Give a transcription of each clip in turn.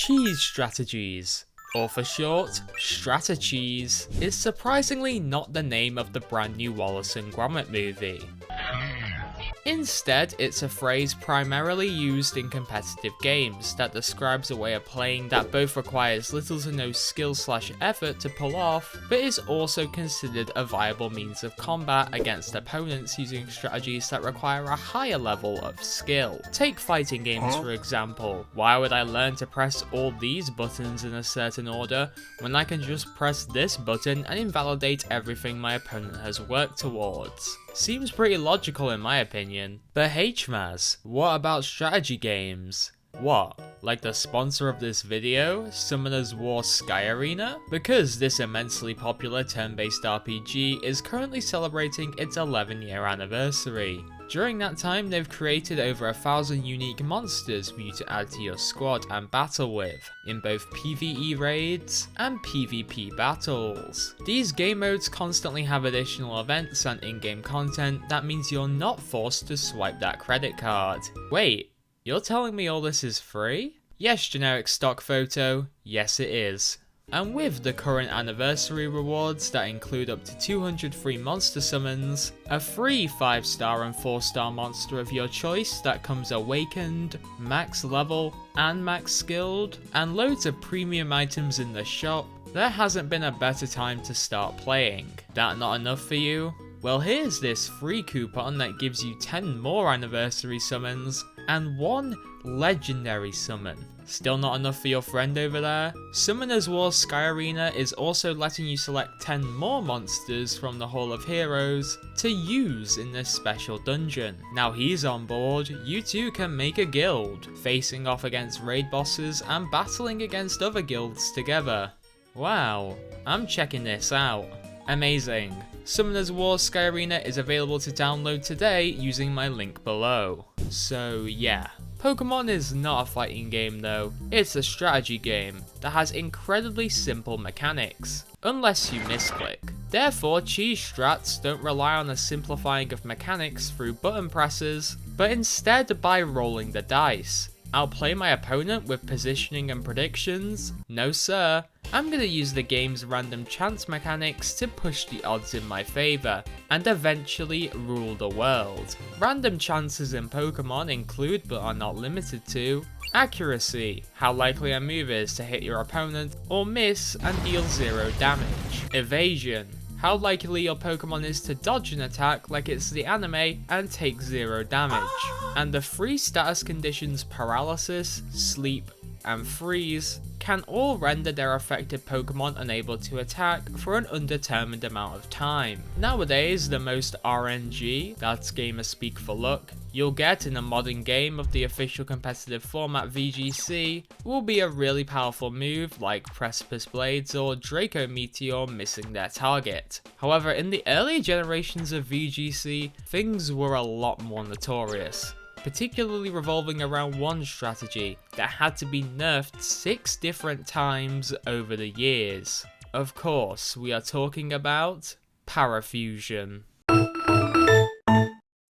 Cheese strategies, or for short, Chapterssss, is surprisingly not the name of the brand new Wallace and Gromit movie. Instead, it's a phrase primarily used in competitive games that describes a way of playing that both requires little to no skill/effort to pull off, but is also considered a viable means of combat against opponents using strategies that require a higher level of skill. Take fighting games for example. Why would I learn to press all these buttons in a certain order when I can just press this button and invalidate everything my opponent has worked towards? Seems pretty logical in my opinion. But hey Hmaz, what about strategy games? What? Like the sponsor of this video, Summoner's War Sky Arena? Because this immensely popular turn-based RPG is currently celebrating its 11-year anniversary. During that time, they've created over 1,000 unique monsters for you to add to your squad and battle with, in both PvE raids and PvP battles. These game modes constantly have additional events and in-game content that means you're not forced to swipe that credit card. Wait, you're telling me all this is free? Yes, generic stock photo, yes it is. And with the current anniversary rewards that include up to 200 free monster summons, a free 5-star and 4-star monster of your choice that comes awakened, max level, and max skilled, and loads of premium items in the shop, there hasn't been a better time to start playing. That not enough for you? Well, here's this free coupon that gives you 10 more anniversary summons and 1 legendary summon. Still not enough for your friend over there? Summoner's War Sky Arena is also letting you select 10 more monsters from the Hall of Heroes to use in this special dungeon. Now he's on board, you too can make a guild, facing off against raid bosses and battling against other guilds together. Wow, I'm checking this out. Amazing. Summoner's War Sky Arena is available to download today using my link below. So yeah. Pokemon is not a fighting game though, it's a strategy game that has incredibly simple mechanics, unless you misclick. Therefore, cheese strats don't rely on a simplifying of mechanics through button presses, but instead by rolling the dice. Outplay my opponent with positioning and predictions? No sir. I'm gonna use the game's random chance mechanics to push the odds in my favour, and eventually rule the world. Random chances in Pokemon include, but are not limited to, accuracy, how likely a move is to hit your opponent or miss and deal 0 damage. Evasion, how likely your Pokemon is to dodge an attack like it's the anime and take 0 damage. And the 3 status conditions paralysis, sleep, and freeze can all render their affected Pokemon unable to attack for an undetermined amount of time. Nowadays, the most RNG, that's gamer speak for luck, you'll get in a modern game of the official competitive format VGC will be a really powerful move like Precipice Blades or Draco Meteor missing their target. However, in the earlier generations of VGC, things were a lot more notorious, particularly revolving around one strategy that had to be nerfed 6 different times over the years. Of course, we are talking about Parafusion.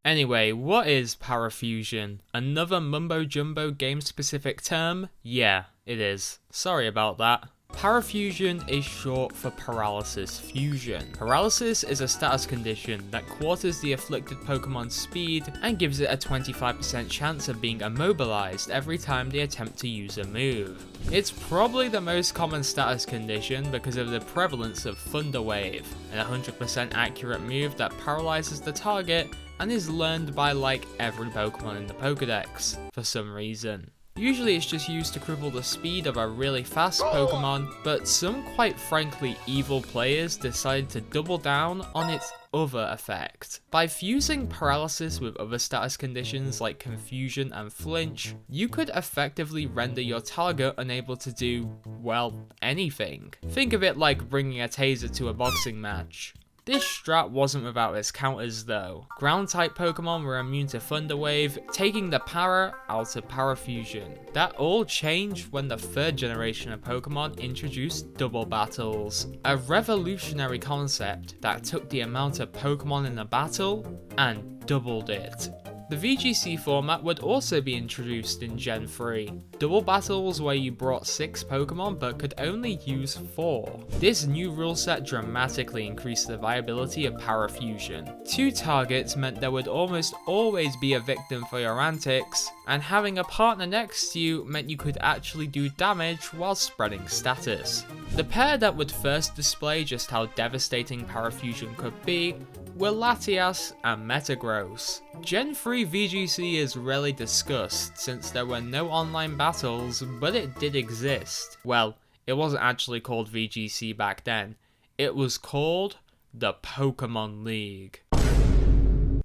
Anyway, what is Parafusion? Another mumbo jumbo game specific term? Yeah, it is. Sorry about that. Parafusion is short for Paralysis Fusion. Paralysis is a status condition that quarters the afflicted Pokemon's speed and gives it a 25% chance of being immobilized every time they attempt to use a move. It's probably the most common status condition because of the prevalence of Thunder Wave, an 100% accurate move that paralyzes the target and is learned by like every Pokemon in the Pokedex for some reason. Usually it's just used to cripple the speed of a really fast Pokemon, but some quite frankly evil players decided to double down on its other effect. By fusing paralysis with other status conditions like confusion and flinch, you could effectively render your target unable to do, well, anything. Think of it like bringing a taser to a boxing match. This strat wasn't without its counters though. Ground type Pokemon were immune to Thunder Wave, taking the para out of Parafusion. That all changed when the 3rd generation of Pokemon introduced double battles, a revolutionary concept that took the amount of Pokemon in a battle and doubled it. The VGC format would also be introduced in Gen 3. Double battles where you brought 6 Pokemon but could only use 4. This new rule set dramatically increased the viability of Parafusion. 2 targets meant there would almost always be a victim for your antics, and having a partner next to you meant you could actually do damage while spreading status. The pair that would first display just how devastating Parafusion could be were Latias and Metagross. Gen 3 VGC is rarely discussed since there were no online battles, but it did exist. Well, it wasn't actually called VGC back then. It was called the Pokemon League.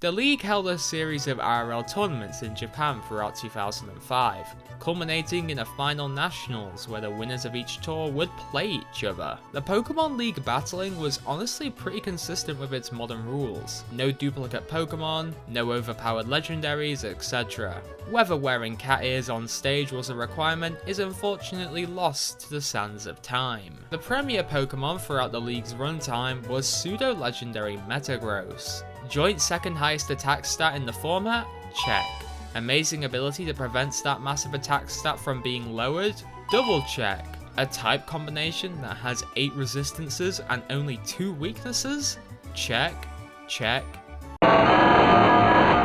The league held a series of IRL tournaments in Japan throughout 2005, culminating in a final nationals where the winners of each tour would play each other. The Pokemon League battling was honestly pretty consistent with its modern rules. No duplicate Pokemon, no overpowered legendaries, etc. Whether wearing cat ears on stage was a requirement is unfortunately lost to the sands of time. The premier Pokemon throughout the league's runtime was pseudo-legendary Metagross. Joint second highest attack stat in the format? Check. Amazing ability to prevent that massive attack stat from being lowered? Double check. A type combination that has 8 resistances and only 2 weaknesses? Check. Check.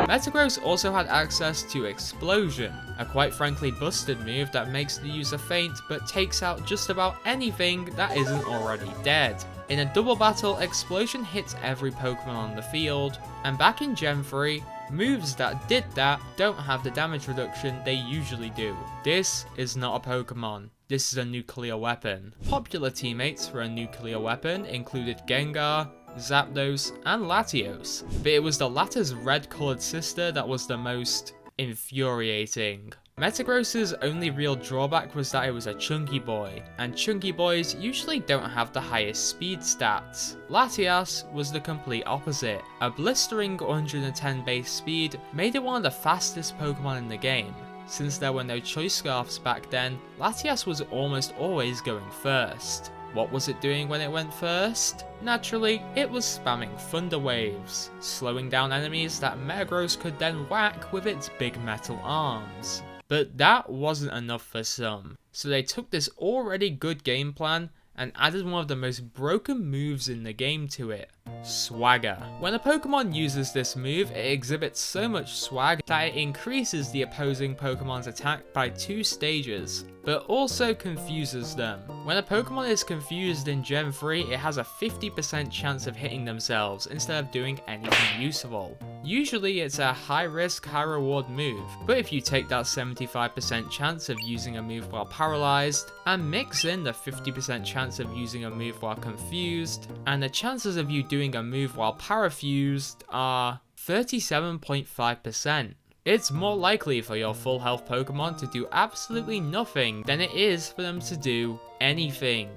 Metagross also had access to Explosion, a quite frankly busted move that makes the user faint but takes out just about anything that isn't already dead. In a double battle, Explosion hits every Pokemon on the field, and back in Gen 3, moves that did that don't have the damage reduction they usually do. This is not a Pokemon. This is a nuclear weapon. Popular teammates for a nuclear weapon included Gengar, Zapdos, and Latios, but it was the latter's red-coloured sister that was the most infuriating. Metagross's only real drawback was that it was a chunky boy, and chunky boys usually don't have the highest speed stats. Latias was the complete opposite. A blistering 110 base speed made it one of the fastest Pokemon in the game. Since there were no choice scarfs back then, Latias was almost always going first. What was it doing when it went first? Naturally, it was spamming Thunder Waves, slowing down enemies that Metagross could then whack with its big metal arms. But that wasn't enough for some, so they took this already good game plan and added one of the most broken moves in the game to it, Swagger. When a Pokemon uses this move, it exhibits so much swag that it increases the opposing Pokemon's attack by 2 stages, but also confuses them. When a Pokemon is confused in Gen 3, it has a 50% chance of hitting themselves instead of doing anything useful. Usually it's a high risk, high reward move, but if you take that 75% chance of using a move while paralyzed, and mix in the 50% chance of using a move while confused, and the chances of you doing a move while parafused are 37.5%. It's more likely for your full health Pokemon to do absolutely nothing than it is for them to do anything.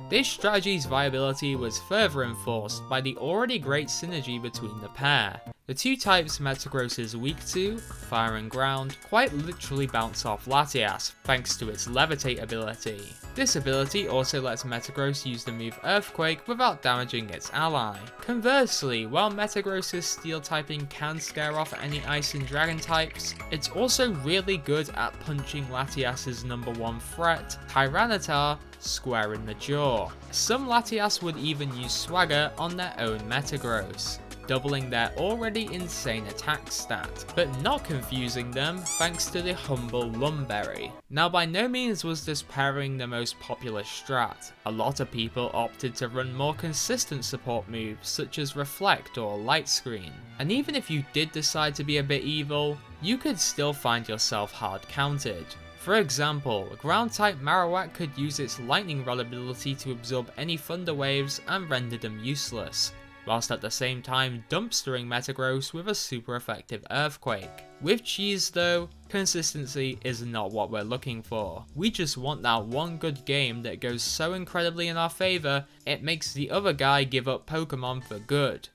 This strategy's viability was further enforced by the already great synergy between the pair. The 2 types Metagross is weak to, Fire and Ground, quite literally bounce off Latias thanks to its Levitate ability. This ability also lets Metagross use the move Earthquake without damaging its ally. Conversely, while Metagross's Steel typing can scare off any Ice and Dragon types, it's also really good at punching Latias's #1 threat, Tyranitar, square in the jaw. Some Latias would even use Swagger on their own Metagross, doubling their already insane attack stat, but not confusing them thanks to the humble Lumberry. Now by no means was this pairing the most popular strat. A lot of people opted to run more consistent support moves such as Reflect or Light Screen, and even if you did decide to be a bit evil, you could still find yourself hard counted. For example, Ground-type Marowak could use its Lightning Rod ability to absorb any Thunder Waves and render them useless, whilst at the same time dumpstering Metagross with a super effective Earthquake. With Cheese though, consistency is not what we're looking for. We just want that one good game that goes so incredibly in our favour, it makes the other guy give up Pokemon for good.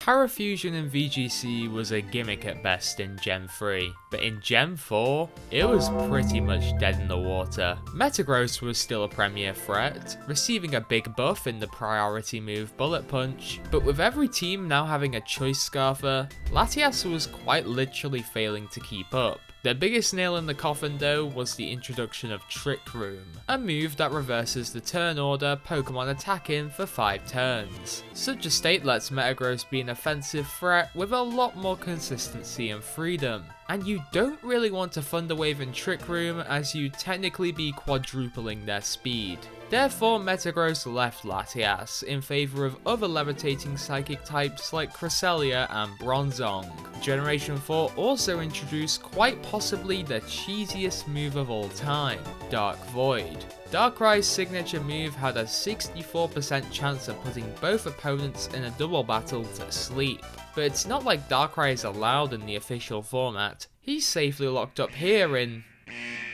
Parafusion in VGC was a gimmick at best in Gen 3, but in Gen 4, it was pretty much dead in the water. Metagross was still a premier threat, receiving a big buff in the priority move Bullet Punch, but with every team now having a choice scarfer, Latias was quite literally failing to keep up. The biggest nail in the coffin though was the introduction of Trick Room, a move that reverses the turn order Pokemon attack in for 5 turns. Such a state lets Metagross be an offensive threat with a lot more consistency and freedom, and you don't really want to Thunder Wave and Trick Room as you'd technically be quadrupling their speed. Therefore, Metagross left Latias in favour of other levitating psychic types like Cresselia and Bronzong. Generation 4 also introduced quite possibly the cheesiest move of all time, Dark Void. Darkrai's signature move had a 64% chance of putting both opponents in a double battle to sleep. But it's not like Darkrai is allowed in the official format. He's safely locked up here in...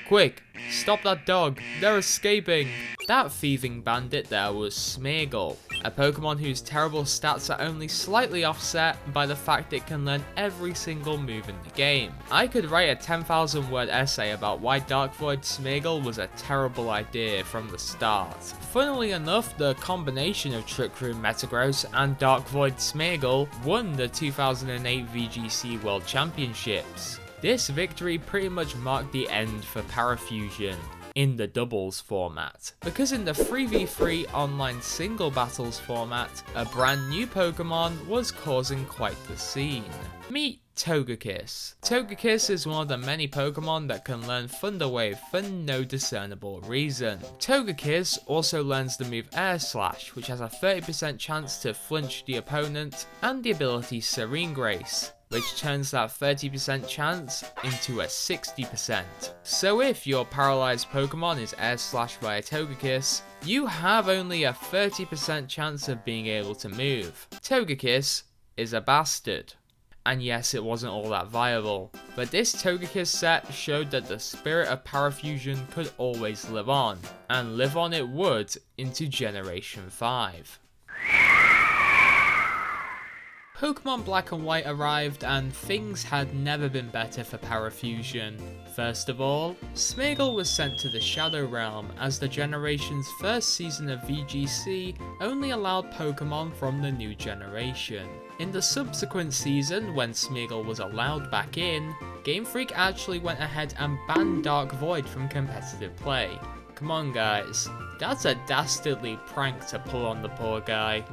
Quick, stop that dog, they're escaping! That thieving bandit there was Smeargle, a Pokemon whose terrible stats are only slightly offset by the fact it can learn every single move in the game. I could write a 10,000 word essay about why Dark Void Smeargle was a terrible idea from the start. Funnily enough, the combination of Trick Room Metagross and Dark Void Smeargle won the 2008 VGC World Championships. This victory pretty much marked the end for Parafusion in the doubles format, because in the 3v3 online single battles format, a brand new Pokemon was causing quite the scene. Meet Togekiss. Togekiss is one of the many Pokemon that can learn Thunder Wave for no discernible reason. Togekiss also learns the move Air Slash, which has a 30% chance to flinch the opponent, and the ability Serene Grace, which turns that 30% chance into a 60%. So if your paralyzed Pokemon is Air Slashed by a Togekiss, you have only a 30% chance of being able to move. Togekiss is a bastard. And yes, it wasn't all that viable, but this Togekiss set showed that the spirit of Parafusion could always live on, and live on it would into Generation 5. Pokemon Black and White arrived and things had never been better for Parafusion. First of all, Smeargle was sent to the Shadow Realm as the generation's first season of VGC only allowed Pokemon from the new generation. In the subsequent season, when Smeargle was allowed back in, Game Freak actually went ahead and banned Dark Void from competitive play. Come on guys, that's a dastardly prank to pull on the poor guy.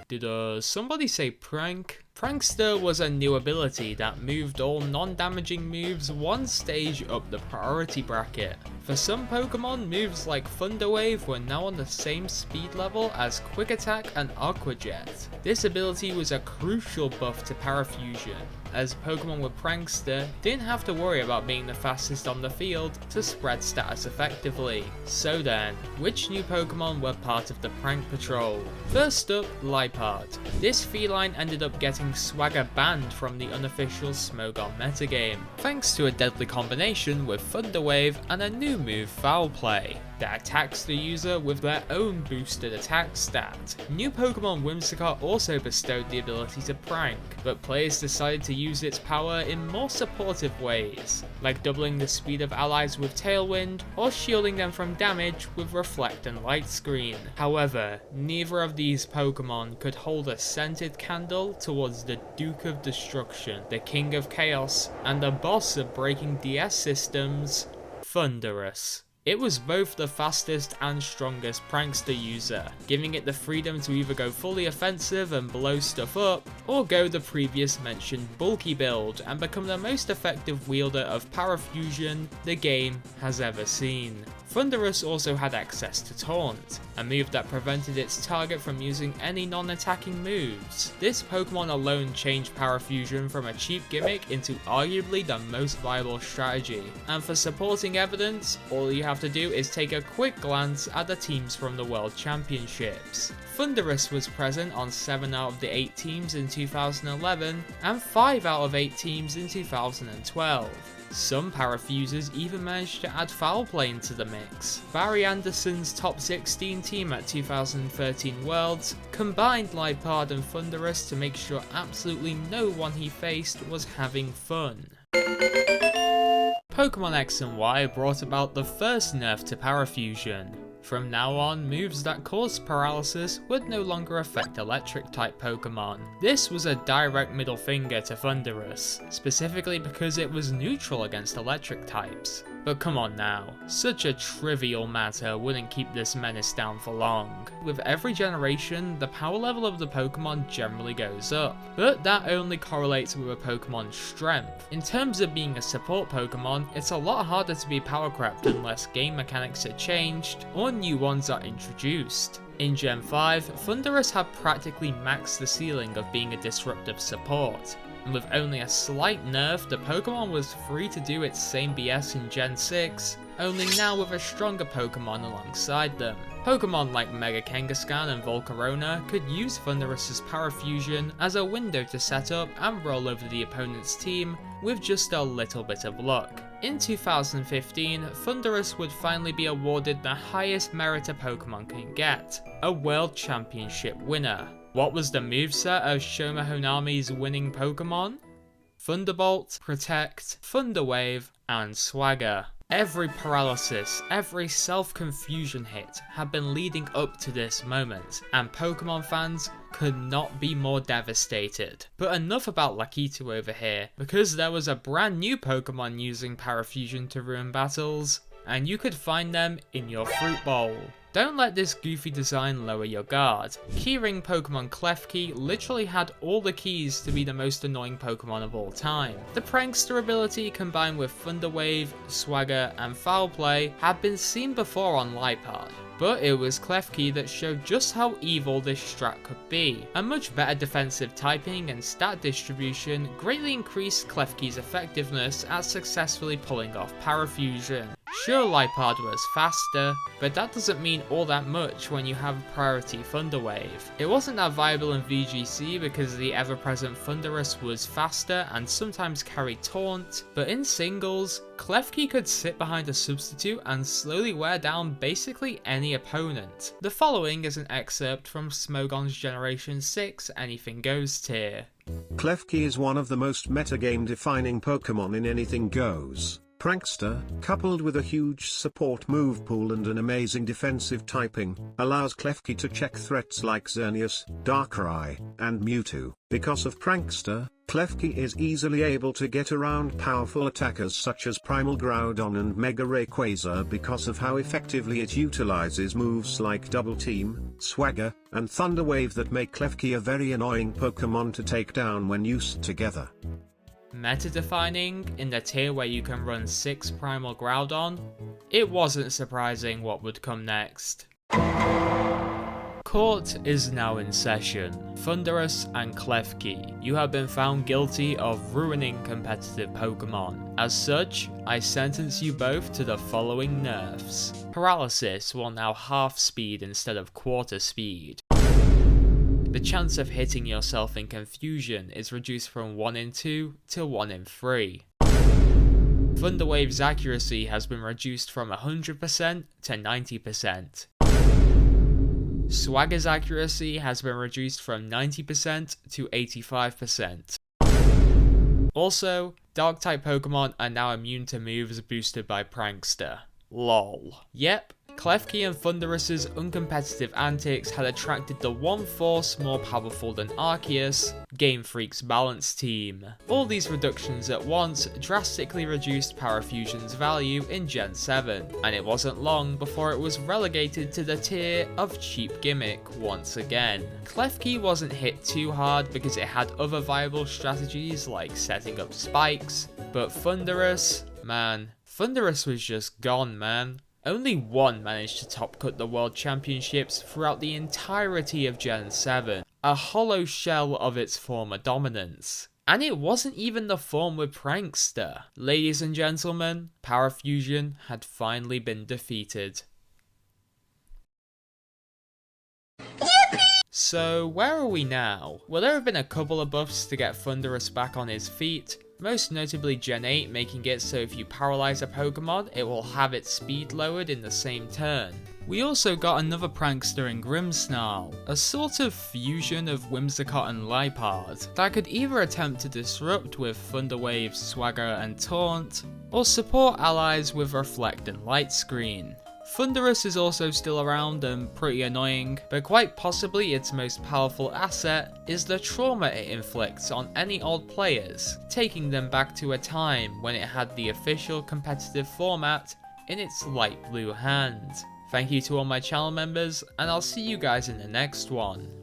Did somebody say prank? Prankster was a new ability that moved all non-damaging moves one stage up the priority bracket. For some Pokemon, moves like Thunder Wave were now on the same speed level as Quick Attack and Aqua Jet. This ability was a crucial buff to Parafusion, as Pokemon with Prankster didn't have to worry about being the fastest on the field to spread status effectively. So then, which new Pokemon were part of the Prank Patrol? First up, Liepard. This feline ended up getting Swagger banned from the unofficial Smogon metagame, thanks to a deadly combination with Thunder Wave and a new move Foul Play that attacks the user with their own boosted attack stat. New Pokemon Whimsicott also bestowed the ability to prank, but players decided to use its power in more supportive ways, like doubling the speed of allies with Tailwind or shielding them from damage with Reflect and Light Screen. However, neither of these Pokemon could hold a scented candle towards the Duke of Destruction, the King of Chaos, and the boss of breaking DS systems, Thundurus. It was both the fastest and strongest Prankster user, giving it the freedom to either go fully offensive and blow stuff up, or go the previous mentioned bulky build and become the most effective wielder of Parafusion the game has ever seen. Thundurus also had access to Taunt, a move that prevented its target from using any non-attacking moves. This Pokemon alone changed Parafusion from a cheap gimmick into arguably the most viable strategy, and for supporting evidence, all you have to do is take a quick glance at the teams from the World Championships. Thunderous was present on 7 out of the 8 teams in 2011 and 5 out of 8 teams in 2012. Some Parafusers even managed to add foul play into the mix. Barry Anderson's top 16 team at 2013 Worlds combined Lipard and Thunderous to make sure absolutely no one he faced was having fun. Pokemon X and Y brought about the first nerf to Parafusion. From now on, moves that caused paralysis would no longer affect electric-type Pokemon. This was a direct middle finger to Thunderous, specifically because it was neutral against electric types. But come on now, such a trivial matter wouldn't keep this menace down for long. With every generation, the power level of the Pokemon generally goes up, but that only correlates with a Pokemon's strength. In terms of being a support Pokemon, it's a lot harder to be power crept unless game mechanics are changed or new ones are introduced. In Gen 5, Thunderous had practically maxed the ceiling of being a disruptive support, and with only a slight nerf, the Pokemon was free to do its same BS in Gen 6, only now with a stronger Pokemon alongside them. Pokemon like Mega Kangaskhan and Volcarona could use Thunderous's Parafusion as a window to set up and roll over the opponent's team with just a little bit of luck. In 2015, Thunderous would finally be awarded the highest merit a Pokemon can get, a World Championship winner. What was the moveset of Shoma Honami's winning Pokemon? Thunderbolt, Protect, Thunder Wave, and Swagger. Every paralysis, every self-confusion hit had been leading up to this moment, and Pokemon fans could not be more devastated. But enough about Lakitu over here, because there was a brand new Pokemon using Parafusion to ruin battles, and you could find them in your fruit bowl. Don't let this goofy design lower your guard. Keyring Pokemon Klefki literally had all the keys to be the most annoying Pokemon of all time. The Prankster ability combined with Thunder Wave, Swagger, and Foul Play had been seen before on Lipard, but it was Klefki that showed just how evil this strat could be. A much better defensive typing and stat distribution greatly increased Klefki's effectiveness at successfully pulling off Parafusion. Sure, Lipard was faster, but that doesn't mean all that much when you have a priority Thunder Wave. It wasn't that viable in VGC because the ever-present Thunderous was faster and sometimes carried Taunt, but in singles, Klefki could sit behind a substitute and slowly wear down basically any opponent. The following is an excerpt from Smogon's Generation 6 Anything Goes tier. Klefki is one of the most metagame-defining Pokemon in Anything Goes. Prankster, coupled with a huge support move pool and an amazing defensive typing, allows Klefki to check threats like Xerneas, Darkrai, and Mewtwo. Because of Prankster, Klefki is easily able to get around powerful attackers such as Primal Groudon and Mega Rayquaza because of how effectively it utilizes moves like Double Team, Swagger, and Thunder Wave that make Klefki a very annoying Pokemon to take down when used together. Meta-defining in the tier where you can run 6 Primal Groudon? It wasn't surprising what would come next. Court is now in session. Thunderous and Klefki, you have been found guilty of ruining competitive Pokemon. As such, I sentence you both to the following nerfs. Paralysis will now half speed instead of quarter speed. The chance of hitting yourself in confusion is reduced from 1 in 2 to 1 in 3. Thunder Wave's accuracy has been reduced from 100% to 90%. Swagger's accuracy has been reduced from 90% to 85%. Also, Dark-type Pokemon are now immune to moves boosted by Prankster. LOL. Yep. Klefki and Thunderous's uncompetitive antics had attracted the one force more powerful than Arceus, Game Freak's balance team. All these reductions at once drastically reduced Parafusion's value in Gen 7, and it wasn't long before it was relegated to the tier of cheap gimmick once again. Klefki wasn't hit too hard because it had other viable strategies like setting up spikes, but Thunderous, man, Thunderous was just gone, man. Only one managed to top cut the World Championships throughout the entirety of Gen 7, a hollow shell of its former dominance. And it wasn't even the form with Prankster. Ladies and gentlemen, Parafusion had finally been defeated. Yippee! So where are we now? Well, there have been a couple of buffs to get Thunderous back on his feet, most notably Gen 8 making it so if you paralyze a Pokemon, it will have its speed lowered in the same turn. We also got another prankster in Grimmsnarl, a sort of fusion of Whimsicott and Liepard, that could either attempt to disrupt with Thunder Wave, Swagger and Taunt, or support allies with Reflect and Light Screen. Thunderous is also still around and pretty annoying, but quite possibly its most powerful asset is the trauma it inflicts on any old players, taking them back to a time when it had the official competitive format in its light blue hand. Thank you to all my channel members, and I'll see you guys in the next one.